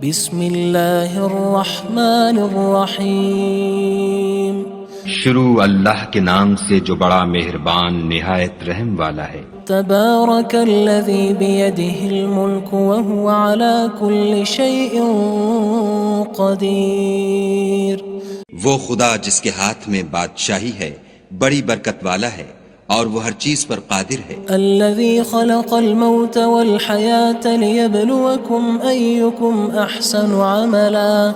بسم اللہ الرحمن الرحیم شروع اللہ کے نام سے جو بڑا مہربان نہایت رحم والا ہے۔ تبارک الذی بیدہ الملک وہو علی کل شیء قدیر۔ وہ خدا جس کے ہاتھ میں بادشاہی ہے بڑی برکت والا ہے اور وہ ہر چیز پر قادر ہے۔ الذي خلق الموت والحياة ليبلوكم أيكم أحسن عملا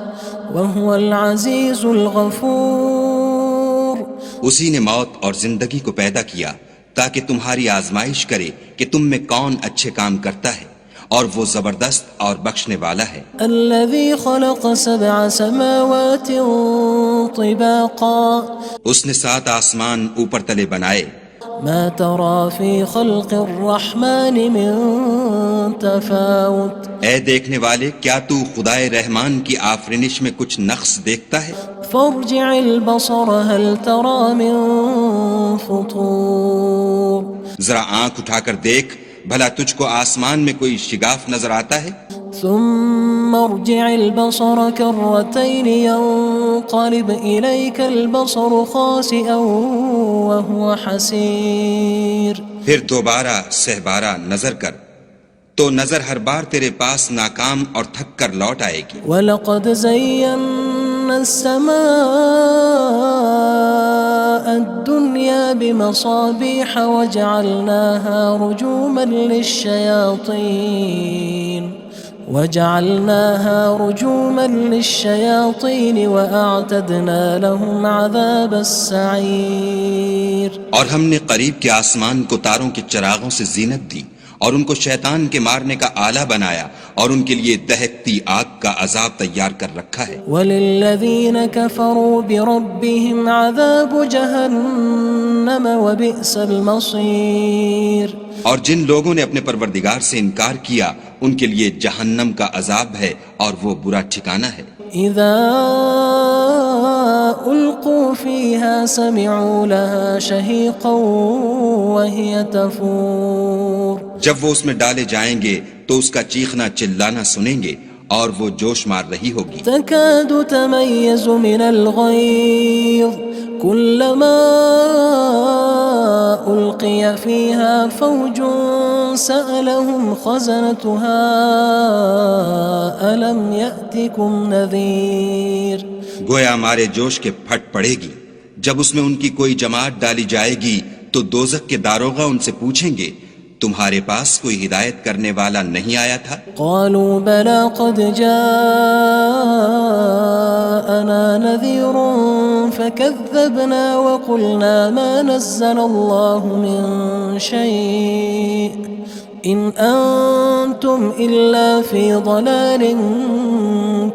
وهو العزيز الغفور۔ اسی نے موت اور زندگی کو پیدا کیا تاکہ تمہاری آزمائش کرے کہ تم میں کون اچھے کام کرتا ہے، اور وہ زبردست اور بخشنے والا ہے۔ الذي خلق 7 سماوات طباقا۔ اس نے 7 آسمان اوپر تلے بنائے۔ ما ترى في خلق الرحمن من تفاوت۔ اے دیکھنے والے، کیا تو خدائے رحمان کی آفرینش میں کچھ نقص دیکھتا ہے؟ فارجع البصر هل ترى من فطور۔ ذرا آنکھ اٹھا کر دیکھ، بھلا تجھ کو آسمان میں کوئی شگاف نظر آتا ہے؟ ثم ارجع البصر كرتين ينقلب إليك البصر خاسئا وهو حسير۔ پھر دوبارہ سہبارہ نظر کر تو نظر ہر بار تیرے پاس ناکام اور تھک کر لوٹ آئے گی۔ وَلَقَدْ زَيَّنَّا السَّمَاءَ الدُّنْيَا بِمَصَابِيحَ وَجَعَلْنَاهَا رُجُومًا لِلشَّيَاطِينِ وَأَعْتَدْنَا لَهُمْ عَذَابَ السَّعِيرِ۔ اور ہم نے قریب کے آسمان کو تاروں کے چراغوں سے زینت دی اور ان کو شیطان کے مارنے کا آلہ بنایا، اور ان کے لیے دہکتی آگ کا عذاب تیار کر رکھا ہے۔ وَلِلَّذِينَ كَفَرُوا بِرَبِّهِمْ عَذَابُ جَهَنَّمَ وَبِئْسَ الْمَصِيرُ۔ اور جن لوگوں نے اپنے پروردگار سے انکار کیا ان کے لیے جہنم کا عذاب ہے اور وہ برا ٹھکانہ ہے۔ اذا القوا فيها سمعوا لها شهيقا وهي تفور۔ جب وہ اس میں ڈالے جائیں گے تو اس کا چیخنا چلانا سنیں گے اور وہ جوش مار رہی ہوگی۔ تكاد تميز من الغيظ كلما ألقي فيها فوج سألهم خزنتها ألم يأتكم نذير۔ گویا مارے جوش کے پھٹ پڑے گی۔ جب اس میں ان کی کوئی جماعت ڈالی جائے گی تو دوزخ کے داروغہ ان سے پوچھیں گے تمہارے پاس کوئی ہدایت کرنے والا نہیں آیا تھا؟ قالوا بلى قد جاءنا نذير فكذبنا وقلنا ما نزل الله من شيء إن أنتم إلا في ضلال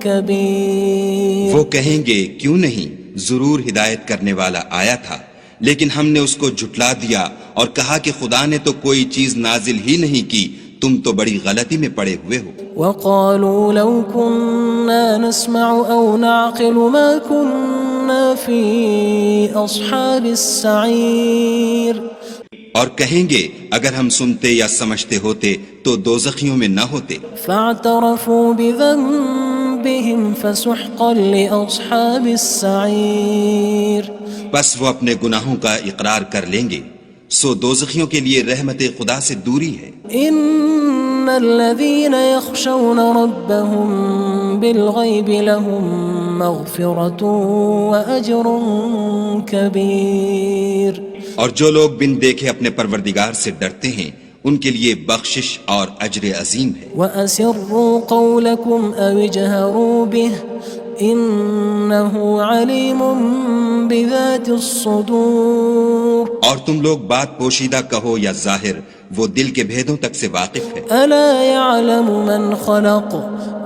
كبير۔ وہ کہیں گے کیوں نہیں، ضرور ہدایت کرنے والا آیا تھا، لیکن ہم نے اس کو جھٹلا دیا اور کہا کہ خدا نے تو کوئی چیز نازل ہی نہیں کی، تم تو بڑی غلطی میں پڑے ہوئے ہو۔ وقالوا لو كنا نسمع أو نعقل ما كنا في أصحاب السعير۔ اور کہیں گے اگر ہم سنتے یا سمجھتے ہوتے تو دوزخیوں میں نہ ہوتے۔ فاعترفوا بذنبهم فسحقا لأصحاب السعير۔ بس وہ اپنے گناہوں کا اقرار کر لیں گے، سو دوزخیوں کے لیے رحمت خدا سے دوری ہے۔ ان الذين يخشون ربهم بالغيب لهم مغفرة وأجر كبير۔ اور جو لوگ بن دیکھے اپنے پروردگار سے ڈرتے ہیں ان کے لیے بخشش اور اجر عظیم ہے۔ وَأَسِرُّوا قَوْلَكُمْ أَوِ اجْهَرُوا بِهِ إِنَّهُ عَلِيمٌ بِذَاتِ الصُّدُورِ۔ اور تم لوگ بات پوشیدہ کہو یا ظاہر، وہ دل کے بھیدوں تک سے واقف ہے۔ أَلَا يَعْلَمُ مَنْ خَلَقَ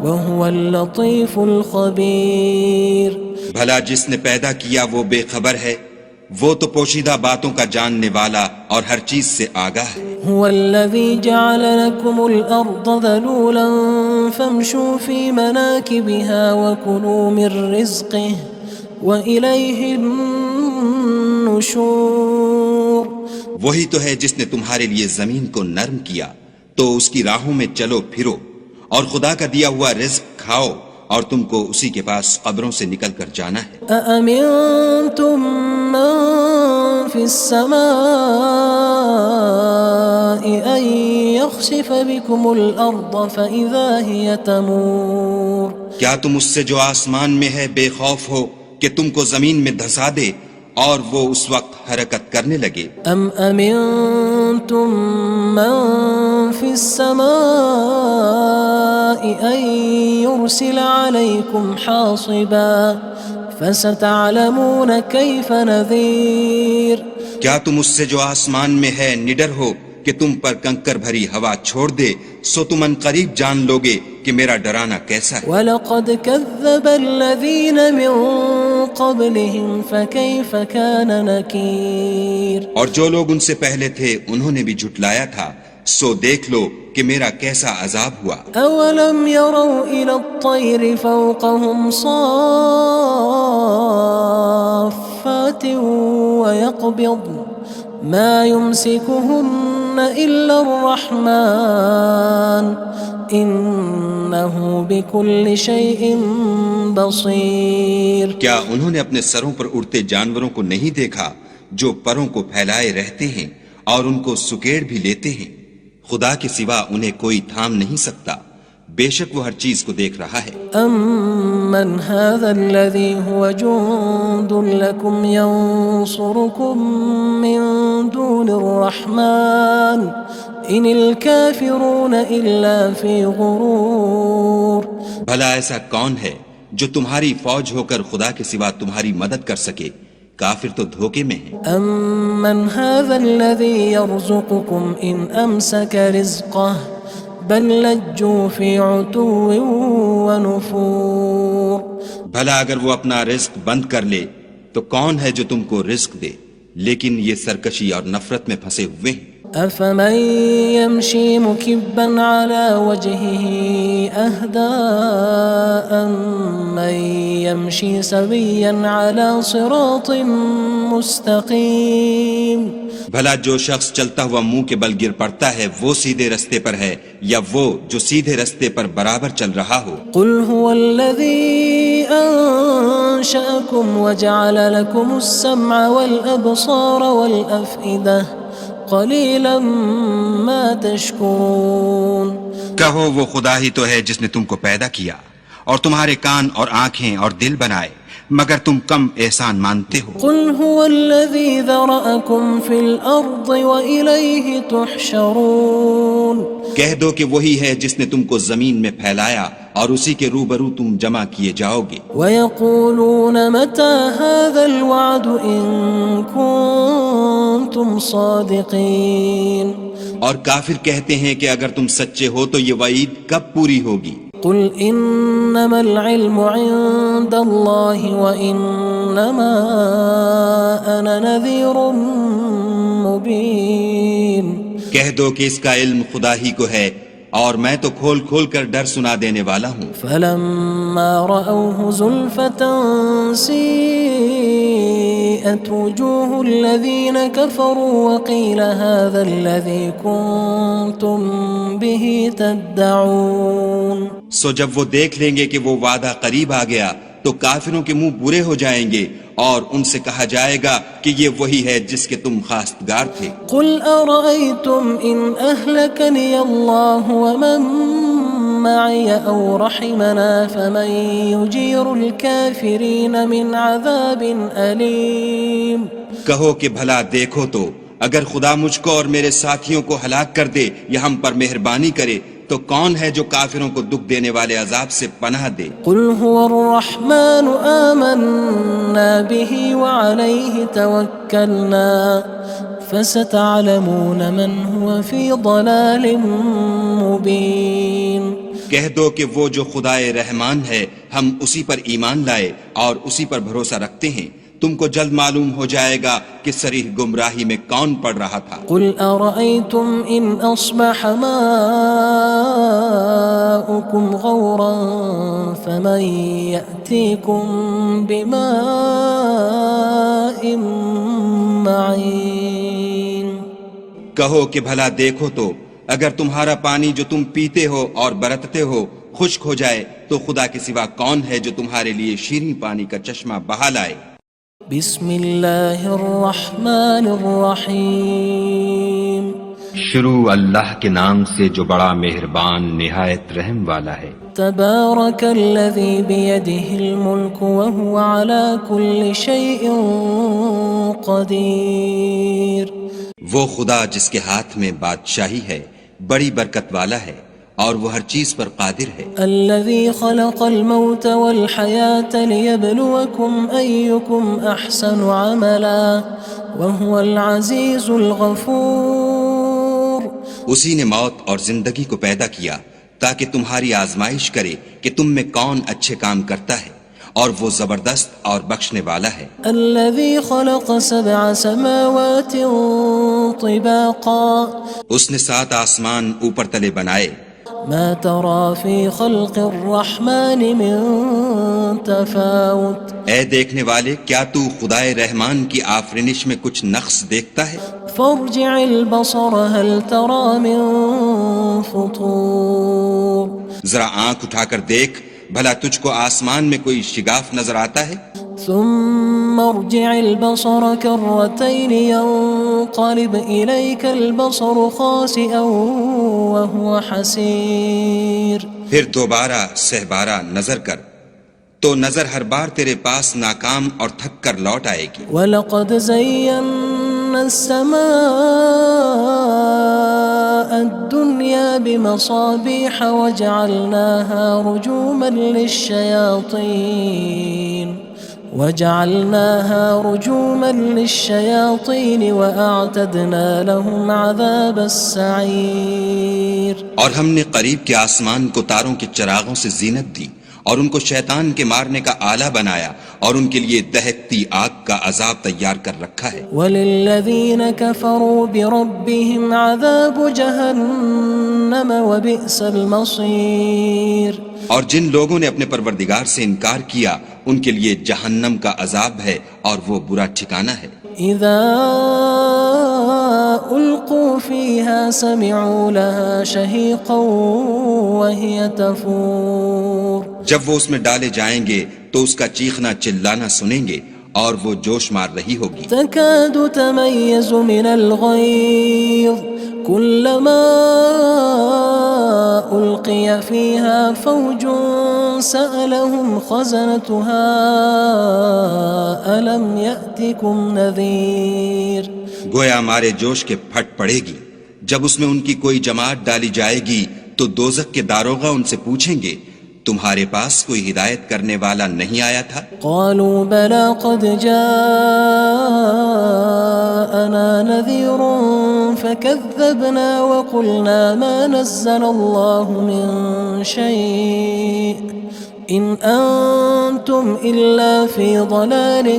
وَهُوَ اللَّطِيفُ الْخَبِيرُ۔ بھلا جس نے پیدا کیا وہ بے خبر ہے، وہ تو پوشیدہ باتوں کا جاننے والا اور ہر چیز سے آگاہ ہے۔ هو الذي جعل لكم الأرض ذلولا فامشوا في مناكبها وكلوا من رزقه وإليه النشور۔ وہی تو ہے جس نے تمہارے لیے زمین کو نرم کیا تو اس کی راہوں میں چلو پھرو اور خدا کا دیا ہوا رزق کھاؤ اور تم کو اسی کے پاس قبروں سے نکل کر جانا ہے۔ أأمنتم من في السماء أن يخسف بكم الأرض فإذا هي تمور کیا تم اس سے جو آسمان میں ہے بے خوف ہو کہ تم کو زمین میں دھسا دے اور وہ اس وقت حرکت کرنے لگے؟ أم أمنتم من في السماء أن يرسل عليكم حاصبا فستعلمون كيف نذير کیا تم اس سے جو آسمان میں ہے نڈر ہو کہ تم پر کنکر بھری ہوا چھوڑ دے، سو تم ان قریب جان لوگے کہ میرا ڈرانا کیسا ہے۔ وَلَقَدْ كَذَّبَ الَّذِينَ مِن قَبْلِهِمْ فَكَيْفَ كَانَ نَكِيرٌ اور جو لوگ ان سے پہلے تھے انہوں نے بھی جھٹلایا تھا، سو دیکھ لو کہ میرا کیسا عذاب ہوا۔ أَوَلَمْ يَرَوْا إِلَى الطَّيْرِ فَوْقَهُمْ صَافَّاتٍ وَيَقْبِضْنَ مَا يُمْسِكُهُنَّ إِلَّا الرَّحْمَنُ إِنَّهُ بِكُلِّ شَيْءٍ بَصِيرٌ کیا انہوں نے اپنے سروں پر اڑتے جانوروں کو نہیں دیکھا جو پروں کو پھیلائے رہتے ہیں اور ان کو سکیڑ بھی لیتے ہیں؟ خدا کے سوا انہیں کوئی تھام نہیں سکتا، بے شک وہ ہر چیز کو دیکھ رہا ہے۔ أَمَّنْ هَذَا الَّذِي هُوَ جُندٌ لَكُمْ يَنصُرُكُم مِّن دُونِ الرَّحْمَنِ إِنِ الْكَافِرُونَ إِلَّا فِي غُرُورٍ بھلا ایسا کون ہے جو تمہاری فوج ہو کر خدا کے سوا تمہاری مدد کر سکے؟ کافر تو دھوکے میں ہیں۔ أَمَّنْ هَذَا الَّذِي يَرْزُقُكُمْ إِنْ أَمْسَكَ رِزْقَهُ بَلْ لَجُّوا فِي عُتُوٍّ وَنُفُورٍ بھلا اگر وہ اپنا رزق بند کر لے تو کون ہے جو تم کو رزق دے؟ لیکن یہ سرکشی اور نفرت میں پھنسے ہوئے ہیں۔ أَفَمَن يَمْشِي مُكِبًّا عَلَى وَجْهِهِ أَهْدَىٰ أَمَّن يَمْشِي سَوِيًّا عَلَى صِرَاطٍ مُّسْتَقِيمٍ بھلا جو شخص چلتا ہوا منہ کے بل گر پڑتا ہے وہ سیدھے رستے پر ہے یا وہ جو سیدھے رستے پر برابر چل رہا ہو؟ قُلْ هُوَ الَّذِي أَنشَأَكُمْ وَجَعَلَ لَكُمُ السَّمْعَ وَالْأَبْصَارَ وَالْأَفْئِدَةَ قَلِيلًا مَا تَشْكُرُونَ کہو وہ خدا ہی تو ہے جس نے تم کو پیدا کیا اور تمہارے کان اور آنکھیں اور دل بنائے، مگر تم کم احسان مانتے ہو۔ قُلْ هُوَ الَّذِي ذَرَأَكُمْ فِي الْأَرْضِ وَإِلَيْهِ تُحْشَرُونَ کہہ دو کہ وہی ہے جس نے تم کو زمین میں پھیلایا اور اسی کے روبرو تم جمع کیے جاؤ گے۔ وَيَقُولُونَ مَتَى هَذَا الْوَعْدُ إِن كُنتُمْ صَادِقِينَ اور کافر کہتے ہیں کہ اگر تم سچے ہو تو یہ وعید کب پوری ہوگی؟ قُلْ إِنَّمَا الْعِلْمُ عِندَ اللَّهِ وَإِنَّمَا أَنَا نَذِيرٌ مُّبِينٌ کہہ دو کہ اس کا علم خدا ہی کو ہے اور میں تو کھول کھول کر ڈر سنا دینے والا ہوں۔ فَلَمَّا رَأَوْهُ زُلْفَةً سِيئَتْ وُجُوهُ الَّذِينَ كَفَرُوا وَقِيلَ هَذَا الَّذِي كُنتُم بِهِ تَدَّعُونَ سو جب وہ دیکھ لیں گے کہ وہ وعدہ قریب آ گیا تو کافروں کے منہ برے ہو جائیں گے اور ان سے کہا جائے گا کہ یہ وہی ہے جس کے تم خواستگار تھے۔ قُلْ أَرَأَيْتُمْ إِنْ أَهْلَكَنِيَ اللَّهُ وَمَن مَّعِيَ أَوْ رَحِمَنَا فَمَن يُجِيرُ الْكَافِرِينَ مِنْ عَذَابٍ أَلِيمٍ کہو کہ بھلا دیکھو تو اگر خدا مجھ کو اور میرے ساتھیوں کو ہلاک کر دے یا ہم پر مہربانی کرے تو کون ہے جو کافروں کو دکھ دینے والے عذاب سے پناہ دے؟ قُلْ هُوَ الرَّحْمَنُ آمَنَّا بِهِ وَعَلَيْهِ تَوَكَّلْنَا فَسَتَعْلَمُونَ مَنْ هُوَ فِي ضَلَالٍ مُّبِينٍ کہہ دو کہ وہ جو خدائے رحمان ہے ہم اسی پر ایمان لائے اور اسی پر بھروسہ رکھتے ہیں، تم کو جلد معلوم ہو جائے گا کہ صریح گمراہی میں کون پڑ رہا تھا۔ قُلْ أَرَأَيْتُمْ إِنْ أَصْبَحَ مَاؤُكُمْ غَوْرًا فَمَن يَأْتِيكُم بِمَاءٍ مَّعِينٍ کہو کہ بھلا دیکھو تو اگر تمہارا پانی جو تم پیتے ہو اور برتتے ہو خشک ہو جائے تو خدا کے سوا کون ہے جو تمہارے لیے شیریں پانی کا چشمہ بہا لائے؟ بسم اللہ الرحمن الرحیم شروع اللہ کے نام سے جو بڑا مہربان نہایت رحم والا ہے۔ تبارک الذی بیدہ الملک وہو علی کل شیء قدیر۔ وہ خدا جس کے ہاتھ میں بادشاہی ہے بڑی برکت والا ہے اور وہ ہر چیز پر قادر ہے۔ الذي خلق الموت والحياة ليبلوكم أيكم أحسن عملا وهو العزيز الغفور۔ اسی نے موت اور زندگی کو پیدا کیا تاکہ تمہاری آزمائش کرے کہ تم میں کون اچھے کام کرتا ہے، اور وہ زبردست اور بخشنے والا ہے۔ الذي خلق 7 سماوات طباقا۔ اس نے 7 آسمان اوپر تلے بنائے۔ ما ترى في خلق الرحمن من تفاوت۔ اے دیکھنے والے، کیا تو خدائے رحمان کی آفرینش میں کچھ نقص دیکھتا ہے؟ فارجع البصر هل ترى من فطور۔ ذرا آنکھ اٹھا کر دیکھ، بھلا تجھ کو آسمان میں کوئی شگاف نظر آتا ہے؟ ثم ارجع البصر كرتين ينقلب إليك البصر خاسئا وهو حسير۔ پھر دوبارہ سہبارہ نظر کر تو نظر ہر بار تیرے پاس ناکام اور تھک کر لوٹ آئے گی۔ وَلَقَدْ زَيَّنَّا السَّمَاءَ الدُّنْيَا بِمَصَابِيحَ وَجَعَلْنَاهَا رُجُومًا لِلشَّيَاطِينِ وَأَعْتَدْنَا لَهُمْ عَذَابَ السَّعِيرِ۔ اور ہم نے قریب کے آسمان کو تاروں کے چراغوں سے زینت دی اور ان کو شیطان کے مارنے کا آلہ بنایا اور ان کے لیے دہکتی آگ کا عذاب تیار کر رکھا ہے۔ وَلِلَّذِينَ كَفَرُوا بِرَبِّهِمْ عَذَابُ جَهَنَّمَ وَبِئْسَ الْمَصِيرُ۔ اور جن لوگوں نے اپنے پروردگار سے انکار کیا ان کے لیے جہنم کا عذاب ہے اور وہ برا ٹھکانہ ہے۔ اذا القوا فيها سمعوا لها شهيقا وهي تفور۔ جب وہ اس میں ڈالے جائیں گے تو اس کا چیخنا چلانا سنیں گے اور وہ جوش مار رہی ہوگی۔ تكاد تميز من الغيظ كلما ألقي فيها فوج سألهم خزنتها ألم يأتكم نذير۔ گویا مارے جوش کے پھٹ پڑے گی۔ جب اس میں ان کی کوئی جماعت ڈالی جائے گی تو دوزخ کے داروغہ ان سے پوچھیں گے تمہارے پاس کوئی ہدایت کرنے والا نہیں آیا تھا؟ قالوا بلى قد جاءنا نذير فكذبنا وقلنا ما نزل الله من شيء إن أنتم إلا في ضلال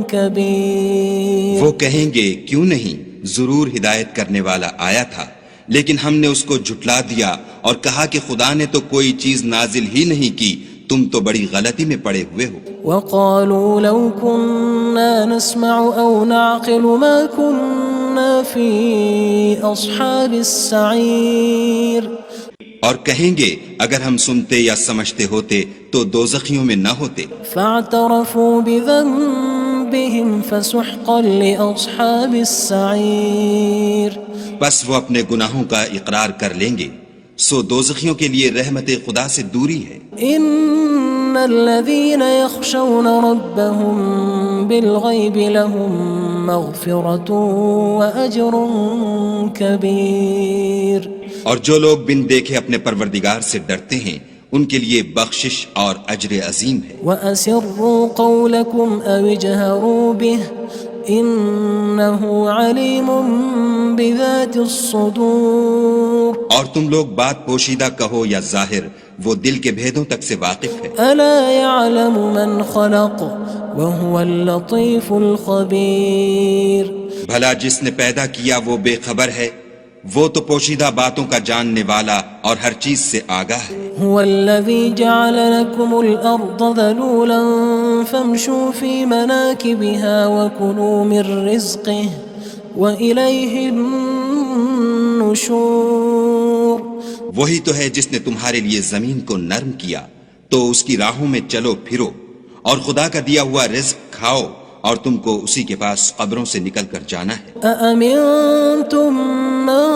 كبير۔ وہ کہیں گے کیوں نہیں، ضرور ہدایت کرنے والا آیا تھا، لیکن ہم نے اس کو جھٹلا دیا اور کہا کہ خدا نے تو کوئی چیز نازل ہی نہیں کی، تم تو بڑی غلطی میں پڑے ہوئے ہو۔ وقالوا لو كنا نسمع أو نعقل ما كنا في أصحاب السعير۔ اور کہیں گے اگر ہم سنتے یا سمجھتے ہوتے تو دوزخیوں میں نہ ہوتے۔ فاعترفوا بذنبهم فسحقا لأصحاب السعير۔ بس وہ اپنے گناہوں کا اقرار کر لیں گے، سو دوزخیوں کے لیے رحمت خدا سے دوری ہے۔ ان الذين يخشون ربهم بالغيب لهم مغفرة وأجر كبير۔ اور جو لوگ بن دیکھے اپنے پروردگار سے ڈرتے ہیں ان کے لیے بخشش اور اجر عظیم ہے۔ وَأَسِرُّوا قَوْلَكُمْ أَوِ اجْهَرُوا بِهِ إِنَّهُ عَلِيمٌ بِذَاتِ الصُّدُورِ۔ اور تم لوگ بات پوشیدہ کہو یا ظاہر، وہ دل کے بھیدوں تک سے واقف ہے۔ أَلَا يَعْلَمُ مَنْ خَلَقَ وَهُوَ اللَّطِيفُ الْخَبِيرُ۔ بھلا جس نے پیدا کیا وہ بے خبر ہے، وہ تو پوشیدہ باتوں کا جاننے والا اور ہر چیز سے آگاہ ہے۔ هو الذي جعل لكم الأرض ذلولا فامشوا في مناكبها وكلوا من رزقه وإليه النشور۔ النشور وہی تو ہے جس نے تمہارے لیے زمین کو نرم کیا تو اس کی راہوں میں چلو پھرو، اور خدا کا دیا ہوا رزق کھاؤ، اور تم کو اسی کے پاس قبروں سے نکل کر جانا ہے۔ أأمنتم من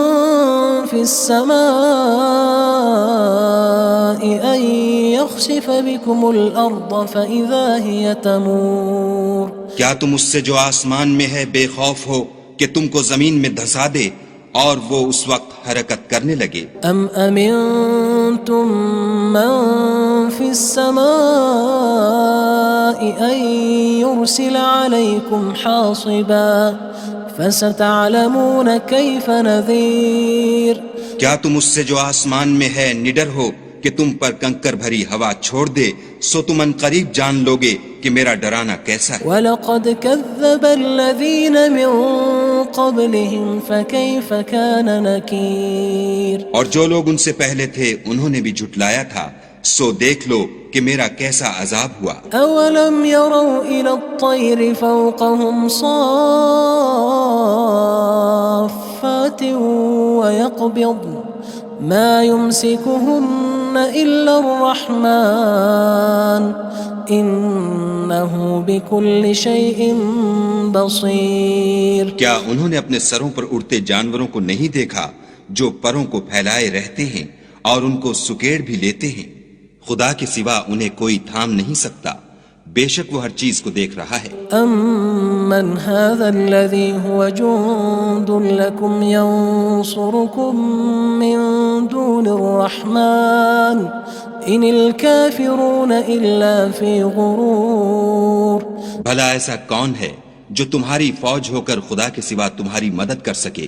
في السماء أن يخسف بكم الأرض فإذا هي تمور کیا تم اس سے جو آسمان میں ہے بے خوف ہو کہ تم کو زمین میں دھسا دے اور وہ اس وقت حرکت کرنے لگے؟ أم أمنتم من في السماء أن يرسل عليكم حاصبا فستعلمون كيف نذير کیا تم اس سے جو آسمان میں ہے نڈر ہو کہ تم پر کنکر بھری ہوا چھوڑ دے، سو تم ان قریب جان لوگے کہ میرا ڈرانا کیسا ہے۔ وَلَقَدْ كَذَّبَ الَّذِينَ مِن قَبْلِهِمْ فَكَيْفَ كَانَ نَكِيرٌ اور جو لوگ ان سے پہلے تھے انہوں نے بھی جھٹلایا تھا، سو دیکھ لو کہ میرا کیسا عذاب ہوا۔ أَوَلَمْ يَرَوْا إِلَى الطَّيْرِ فَوْقَهُمْ صَافَّاتٍ وَيَقْبِضْنَ مَا يُمْسِكُهُنَّ إِلَّا الرَّحْمَنُ إِنَّهُ بِكُلِّ شَيْءٍ بَصِيرٌ کیا انہوں نے اپنے سروں پر اڑتے جانوروں کو نہیں دیکھا جو پروں کو پھیلائے رہتے ہیں اور ان کو سکیڑ بھی لیتے ہیں؟ خدا کے سوا انہیں کوئی تھام نہیں سکتا، بے شک وہ ہر چیز کو دیکھ رہا ہے۔ أَمَّنْ هَذَا الَّذِي هُوَ جُندٌ لَكُمْ يَنصُرُكُم مِّن دُونِ الرَّحْمَنِ إِنِ الْكَافِرُونَ إِلَّا فِي غُرُورٍ بھلا ایسا کون ہے جو تمہاری فوج ہو کر خدا کے سوا تمہاری مدد کر سکے؟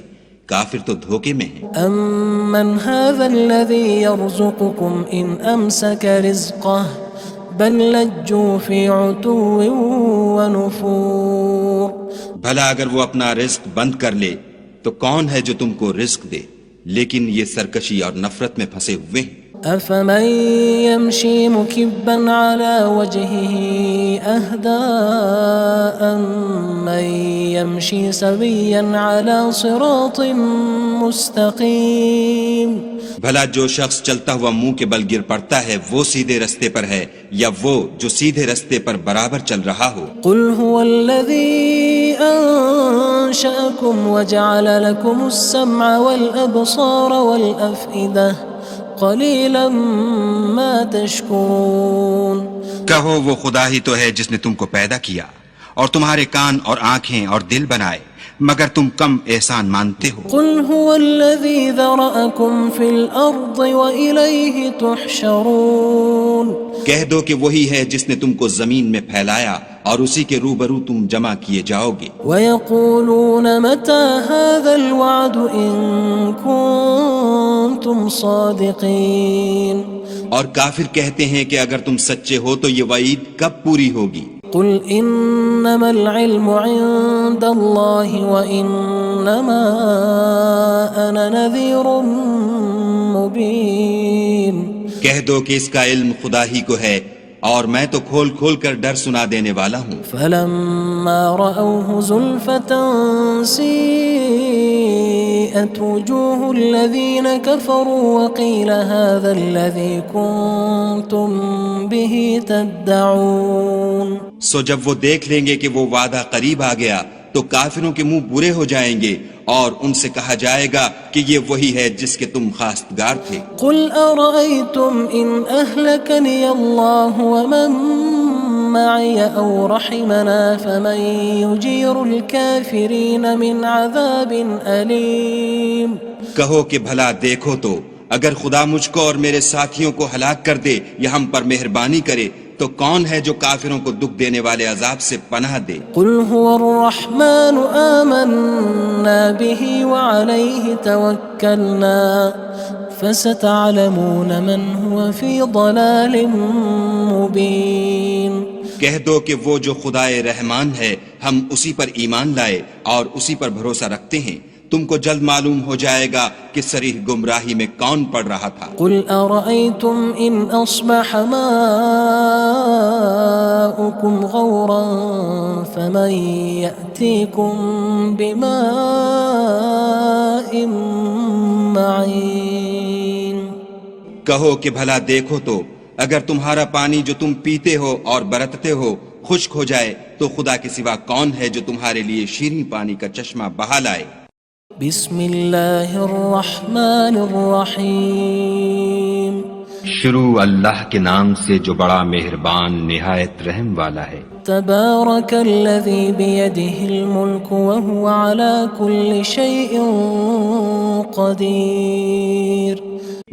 کافر تو دھوکے میں ہیں۔ أَمَّنْ هَذَا الَّذِي يَرْزُقُكُمْ إِنْ أَمْسَكَ رِزْقَهُ بَلْ لَجُّوا فِي عُتُوٍّ وَنُفُورٍ بھلا اگر وہ اپنا رزق بند کر لے تو کون ہے جو تم کو رزق دے؟ لیکن یہ سرکشی اور نفرت میں پھنسے ہوئے ہیں۔ أَفَمَن يَمْشِي مُكِبًّا عَلَى وَجْهِهِ أَهْدَىٰ أَمَّن يَمْشِي سَوِيًّا عَلَى صِرَاطٍ مُّسْتَقِيمٍ بھلا جو شخص چلتا ہوا منہ کے بل گر پڑتا ہے وہ سیدھے رستے پر ہے یا وہ جو سیدھے رستے پر برابر چل رہا ہو؟ قُلْ هُوَ الَّذِي أَنشَأَكُمْ وَجَعَلَ لَكُمُ السَّمْعَ وَالْأَبْصَارَ وَالْأَفْئِدَةَ قَلِيلًا مَا تَشْكُرُونَ کہو وہ خدا ہی تو ہے جس نے تم کو پیدا کیا اور تمہارے کان اور آنکھیں اور دل بنائے، مگر تم کم احسان مانتے ہو۔ قُلْ هُوَ الَّذِي ذَرَأَكُمْ فِي الْأَرْضِ وَإِلَيْهِ تُحْشَرُونَ کہہ دو کہ وہی ہے جس نے تم کو زمین میں پھیلایا اور اسی کے روبرو تم جمع کیے جاؤ گے۔ وَيَقُولُونَ مَتَى هَذَا الْوَعْدُ إِن كُنتُمْ صَادِقِينَ اور کافر کہتے ہیں کہ اگر تم سچے ہو تو یہ وعید کب پوری ہوگی؟ قُلْ إِنَّمَا الْعِلْمُ عِندَ اللَّهِ وَإِنَّمَا أَنَا نَذِيرٌ مُّبِينٌ کہہ دو کہ اس کا علم خدا ہی کو ہے اور میں تو کھول کھول کر ڈر سنا دینے والا ہوں۔ فَلَمَّا رَأَوْهُ زُلْفَةً سِيئَتْ وُجُوهُ الَّذِينَ كَفَرُوا وَقِيلَ هَذَا الَّذِي كُنتُم بِهِ تَدَّعُونَ سو جب وہ دیکھ لیں گے کہ وہ وعدہ قریب آ گیا تو کافروں کے منہ برے ہو جائیں گے اور ان سے کہا جائے گا کہ یہ وہی ہے جس کے تم خواستگار تھے۔ قُلْ أَرَأَيْتُمْ إِنْ أَهْلَكَنِيَ اللَّهُ وَمَن مَّعِيَ أَوْ رَحِمَنَا فَمَن يُجِيرُ الْكَافِرِينَ مِنْ عَذَابٍ أَلِيمٍ کہو کہ بھلا دیکھو تو اگر خدا مجھ کو اور میرے ساتھیوں کو ہلاک کر دے یا ہم پر مہربانی کرے تو کون ہے جو کافروں کو دکھ دینے والے عذاب سے پناہ دے؟ قُلْ هُوَ الرَّحْمَنُ آمَنَّا بِهِ وَعَلَيْهِ تَوَكَّلْنَا فَسَتَعْلَمُونَ مَنْ هُوَ فِي ضَلَالٍ مُّبِينٍ کہہ دو کہ وہ جو خدائے رحمان ہے ہم اسی پر ایمان لائے اور اسی پر بھروسہ رکھتے ہیں، تم کو جلد معلوم ہو جائے گا کہ صریح گمراہی میں کون پڑ رہا تھا۔ قُلْ أَرَأَيْتُمْ إِنْ أَصْبَحَ مَاؤُكُمْ غَوْرًا فَمَن يَأْتِيكُم بِمَاءٍ معين کہو کہ بھلا دیکھو تو اگر تمہارا پانی جو تم پیتے ہو اور برتتے ہو خشک ہو جائے تو خدا کے سوا کون ہے جو تمہارے لیے شیریں پانی کا چشمہ بہا لائے؟ بسم اللہ الرحمن الرحیم شروع اللہ کے نام سے جو بڑا مہربان نہایت رحم والا ہے۔ تبارک الذی بیدہ الملک وہو علی کل شیء قدیر،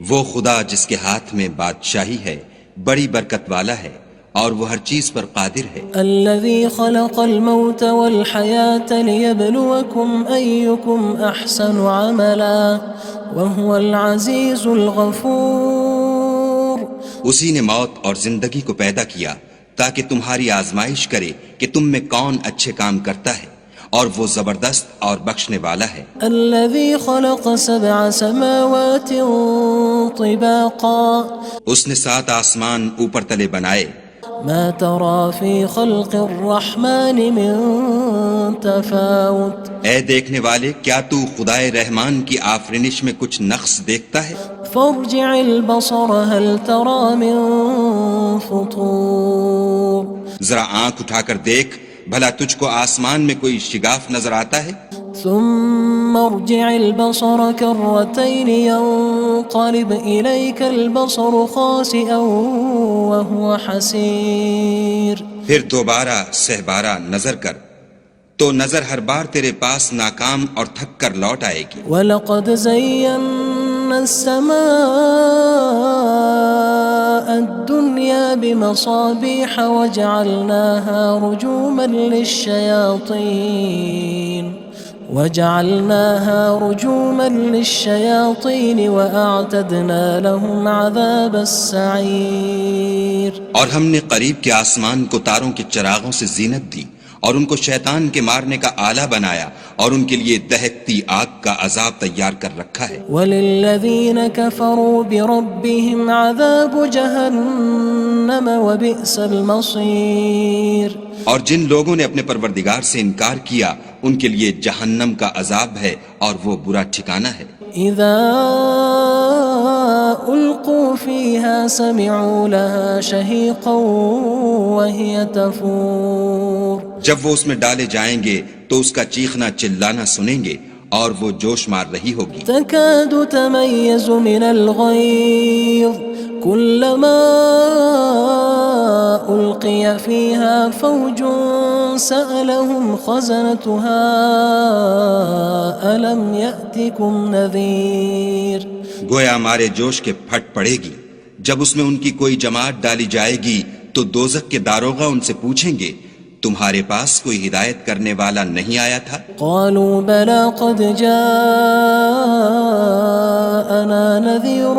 وہ خدا جس کے ہاتھ میں بادشاہی ہے بڑی برکت والا ہے اور وہ ہر چیز پر قادر ہے۔ الذي خلق الموت والحياة ليبلوكم أيكم أحسن عملا وهو العزيز الغفور، اسی نے موت اور زندگی کو پیدا کیا تاکہ تمہاری آزمائش کرے کہ تم میں کون اچھے کام کرتا ہے، اور وہ زبردست اور بخشنے والا ہے۔ الذي خلق 7 سماوات طباقا، اس نے 7 آسمان اوپر تلے بنائے، ما ترى في خلق الرحمن من تفاوت، اے دیکھنے والے کیا تو خدائے رحمان کی آفرینش میں کچھ نقص دیکھتا ہے؟ فارجع البصر هل ترى من فطور، ذرا آنکھ اٹھا کر دیکھ بھلا تجھ کو آسمان میں کوئی شگاف نظر آتا ہے؟ ثم ارجع البصر كرتين ينقلب إليك البصر خاسئا وهو حسير، پھر دوبارہ سہبارہ نظر کر تو نظر ہر بار تیرے پاس ناکام اور تھک کر لوٹ آئے گی۔ وَلَقَدْ زَيَّنَّا السَّمَاءَ الدُّنْيَا بِمَصَابِيحَ وَجَعَلْنَاهَا رُجُومًا لِلشَّيَاطِينِ وَأَعْتَدْنَا لَهُمْ عَذَابَ السَّعِيرِ، اور ہم نے قریب کے آسمان کو تاروں کے چراغوں سے زینت دی اور ان کو شیطان کے مارنے کا آلہ بنایا اور ان کے لیے دہکتی آگ کا عذاب تیار کر رکھا ہے۔ وَلِلَّذِينَ كَفَرُوا بِرَبِّهِمْ عَذَابُ جَهَنَّمَ وَبِئْسَ الْمَصِيرُ، اور جن لوگوں نے اپنے پروردگار سے انکار کیا ان کے لیے جہنم کا عذاب ہے اور وہ برا ٹھکانہ ہے۔ اذا القوا فيها سمعوا لها شهيقا وهي تفور، جب وہ اس میں ڈالے جائیں گے تو اس کا چیخنا چلانا سنیں گے اور وہ جوش مار رہی ہوگی۔ تكاد تميز من الغيظ كلما ألقي فيها فوج سألهم خزنتها ألم يأتكم نذير، گویا مارے جوش کے پھٹ پڑے گی جب اس میں ان کی کوئی جماعت ڈالی جائے گی تو دوزخ کے داروغہ ان سے پوچھیں گے تمہارے پاس کوئی ہدایت کرنے والا نہیں آیا تھا؟ قالوا بلى قد جاءنا نذير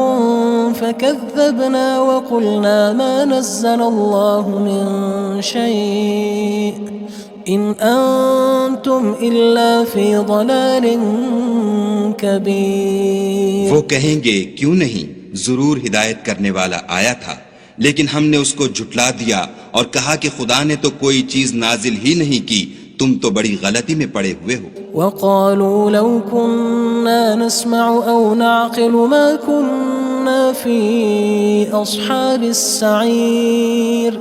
فكذبنا وقلنا ما نزل الله من شيء إن أنتم إلا في ضلال كبير، وہ کہیں گے کیوں نہیں، ضرور ہدایت کرنے والا آیا تھا لیکن ہم نے اس کو جھٹلا دیا اور کہا کہ خدا نے تو کوئی چیز نازل ہی نہیں کی، تم تو بڑی غلطی میں پڑے ہوئے ہو۔ وقالوا لو كنا نسمع أو نعقل ما كنا في أصحاب السعير،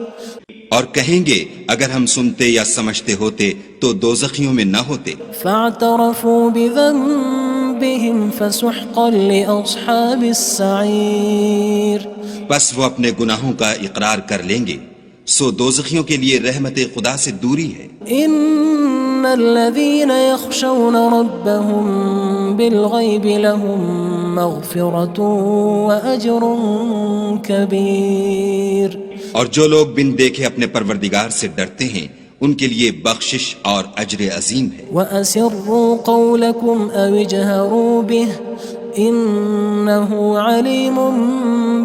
اور کہیں گے اگر ہم سنتے یا سمجھتے ہوتے تو دوزخیوں میں نہ ہوتے۔ فاعترفوا بذنبهم فسحقا لأصحاب السعير، بس وہ اپنے گناہوں کا اقرار کر لیں گے، سو دوزخیوں کے لیے رحمت خدا سے دوری ہے۔ ان الذين يخشون ربهم بالغيب لهم مغفرة وأجر كبير، اور جو لوگ بن دیکھے اپنے پروردگار سے ڈرتے ہیں ان کے لیے بخشش اور اجر عظیم ہے۔ وأسروا قولكم أو اجهروا به إنه عليم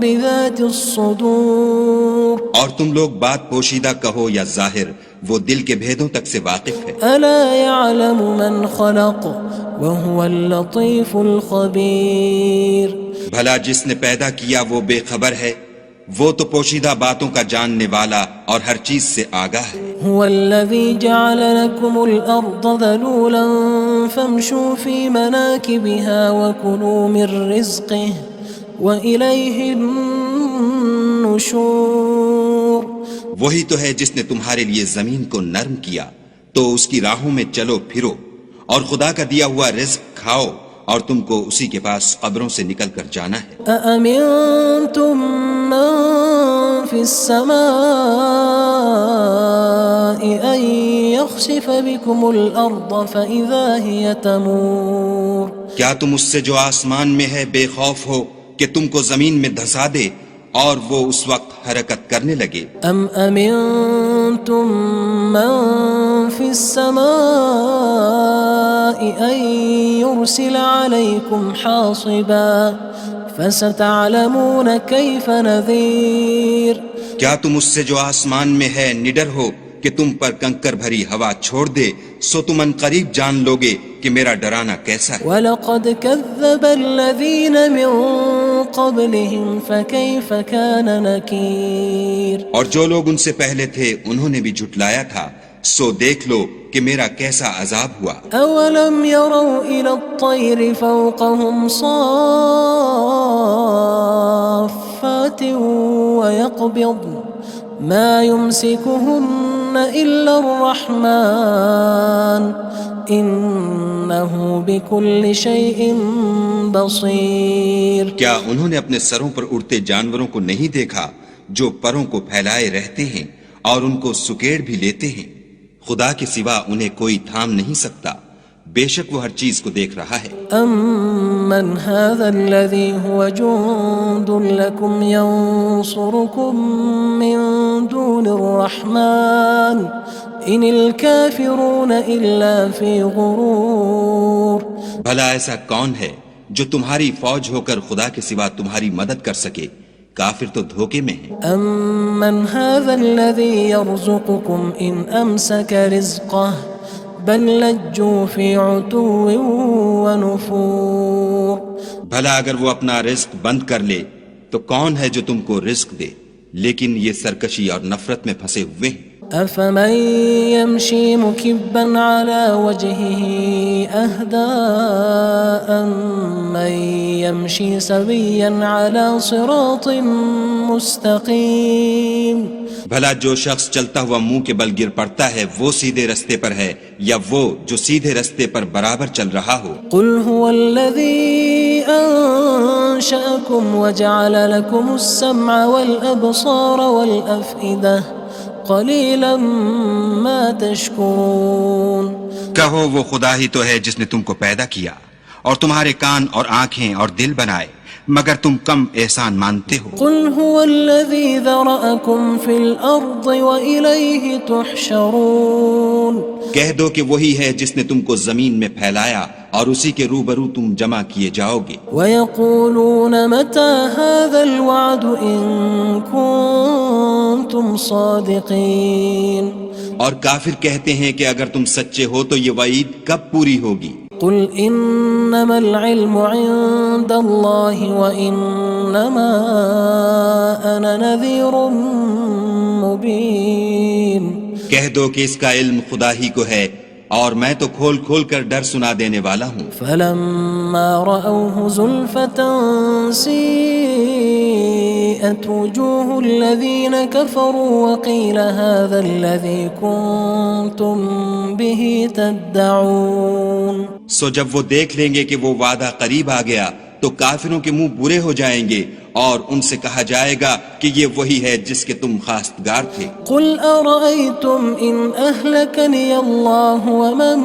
بذات الصدور، اور تم لوگ بات پوشیدہ کہو یا ظاہر، وہ دل کے بھیدوں تک سے واقف ہے۔ ألا يعلم من خلق وهو اللطيف الخبير، بھلا جس نے پیدا کیا وہ بے خبر ہے، وہ تو پوشیدہ باتوں کا جاننے والا اور ہر چیز سے آگاہ ہے۔ هو الذي جعل لكم الأرض ذلولا فامشوا في مناكبها وكلوا من رزقه وإليه النشور. وہی تو ہے جس نے تمہارے لیے زمین کو نرم کیا تو اس کی راہوں میں چلو پھرو اور خدا کا دیا ہوا رزق کھاؤ اور تم کو اسی کے پاس قبروں سے نکل کر جانا ہے. أأمنتم من في السماء أن يخسف بكم الأرض فإذا هي تمور. کیا تم اس سے جو آسمان میں ہے بے خوف ہو کہ تم کو زمین میں دھسا دے اور وہ اس وقت حرکت کرنے لگے؟ ام امنتم من في السماء ان يرسل عليكم حاصبا فستعلمون كيف نذير. کیا تم اس سے جو آسمان میں ہے نڈر ہو کہ تم پر کنکر بھری ہوا چھوڑ دے سو تم ان قریب جان لوگے کہ میرا ڈرانا کیسا ہے. وَلَقَدْ كَذَّبَ الَّذِينَ مِن قَبْلِهِمْ فَكَيْفَ كَانَ نَكِيرٌ. اور جو لوگ ان سے پہلے تھے انہوں نے بھی جھٹلایا تھا سو دیکھ لو کہ میرا کیسا عذاب ہوا. أَوَلَمْ يَرَوْا إِلَى الطَّيْرِ فَوْقَهُمْ صَافَّاتٍ وَيَقْبِضْنَ مَا يُمْسِكُهُنَّ إِلَّا الرَّحْمَنُ إِنَّهُ بِكُلِّ شَيْءٍ بَصِيرٌ. کیا انہوں نے اپنے سروں پر اڑتے جانوروں کو نہیں دیکھا جو پروں کو پھیلائے رہتے ہیں اور ان کو سکیڑ بھی لیتے ہیں؟ خدا کے سوا انہیں کوئی تھام نہیں سکتا، بے شک وہ ہر چیز کو دیکھ رہا ہے. أَمَّنْ هَذَا الَّذِي هُوَ جُندٌ لَكُمْ يَنصُرُكُم مِّن دُونِ الرَّحْمَنِ إِنِ الْكَافِرُونَ إِلَّا فِي غُرُورٍ. بھلا ایسا کون ہے جو تمہاری فوج ہو کر خدا کے سوا تمہاری مدد کر سکے؟ کافر تو دھوکے میں ہیں. أَمَّنْ هَذَا الَّذِي يَرْزُقُكُمْ إِنْ أَمْسَكَ رِزْقَهُ بَلْ لَجُّوا فِي عُتُوٍّ وَنُفُورٍ. بھلا اگر وہ اپنا رزق بند کر لے تو کون ہے جو تم کو رزق دے؟ لیکن یہ سرکشی اور نفرت میں پھنسے ہوئے ہیں. أَفَمَن يَمْشِي مُكِبًّا عَلَى وَجْهِهِ أَهْدَىٰ أَمَّن يَمْشِي سَوِيًّا عَلَى صِرَاطٍ مُّسْتَقِيمٍ. بھلا جو شخص چلتا ہوا منہ کے بل گر پڑتا ہے وہ سیدھے رستے پر ہے یا وہ جو سیدھے رستے پر برابر چل رہا ہو؟ قُلْ هُوَ الَّذِي أَنشَأَكُمْ وَجَعَلَ لَكُمُ السَّمْعَ وَالْأَبْصَارَ وَالْأَفْئِدَةَ قَلِيلًا مَا تَشْكُرُونَ. کہو وہ خدا ہی تو ہے جس نے تم کو پیدا کیا اور تمہارے کان اور آنکھیں اور دل بنائے، مگر تم کم احسان مانتے ہو. قُلْ هُوَ الَّذِي ذَرَأَكُمْ فِي الْأَرْضِ وَإِلَيْهِ تُحْشَرُونَ. کہہ دو کہ وہی ہے جس نے تم کو زمین میں پھیلایا اور اسی کے روبرو تم جمع کیے جاؤ گے. وَيَقُولُونَ مَتَى هَذَا الْوَعْدُ إِن كُنتُمْ صَادِقِينَ. اور کافر کہتے ہیں کہ اگر تم سچے ہو تو یہ وعید کب پوری ہوگی؟ قُلْ إِنَّمَا الْعِلْمُ عِندَ اللَّهِ وَإِنَّمَا أَنَا نَذِيرٌ مُّبِينٌ. کہہ دو کہ اس کا علم خدا ہی کو ہے اور میں تو کھول کھول کر ڈر سنا دینے والا ہوں. فَلَمَّا رَأَوْهُ زُلْفَةً سِيئَتْ وُجُوهُ الَّذِينَ كَفَرُوا وَقِيلَ هَذَا الَّذِي كُنتُم بِهِ تَدَّعُونَ. سو جب وہ دیکھ لیں گے کہ وہ وعدہ قریب آ گیا تو کافروں کے منہ برے ہو جائیں گے اور ان سے کہا جائے گا کہ یہ وہی ہے جس کے تم خواستگار تھے. قُلْ أَرَأَيْتُمْ إِنْ أَهْلَكَنِيَ اللَّهُ وَمَن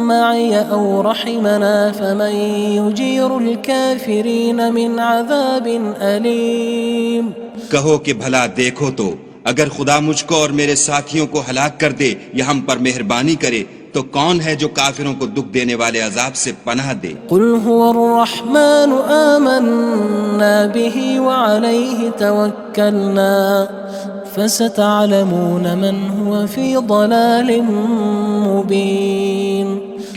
مَّعِيَ أَوْ رَحِمَنَا فَمَن يُجِيرُ الْكَافِرِينَ مِنْ عَذَابٍ أَلِيمٍ. کہو کہ بھلا دیکھو تو اگر خدا مجھ کو اور میرے ساتھیوں کو ہلاک کر دے یا ہم پر مہربانی کرے تو کون ہے جو کافروں کو دکھ دینے والے عذاب سے پناہ دے؟ قُلْ هُوَ الرَّحْمَنُ آمَنَّا بِهِ وَعَلَيْهِ تَوَكَّلْنَا فَسَتَعْلَمُونَ مَنْ هُوَ فِي ضَلَالٍ مُّبِينٍ.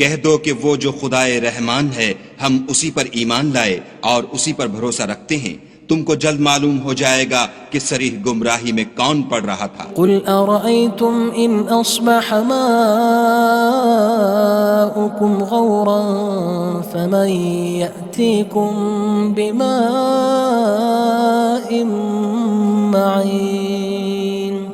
کہہ دو کہ وہ جو خدائے رحمان ہے ہم اسی پر ایمان لائے اور اسی پر بھروسہ رکھتے ہیں، تم کو جلد معلوم ہو جائے گا کہ صریح گمراہی میں کون پڑ رہا تھا۔ قل أرأيتم إن أصبح ماؤكم غورا فمن يأتيكم بماء معين۔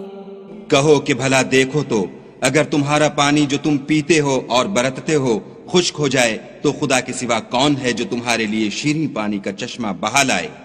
کہو کہ بھلا دیکھو تو اگر تمہارا پانی جو تم پیتے ہو اور برتتے ہو خشک ہو جائے تو خدا کے سوا کون ہے جو تمہارے لیے شیریں پانی کا چشمہ بہا لائے۔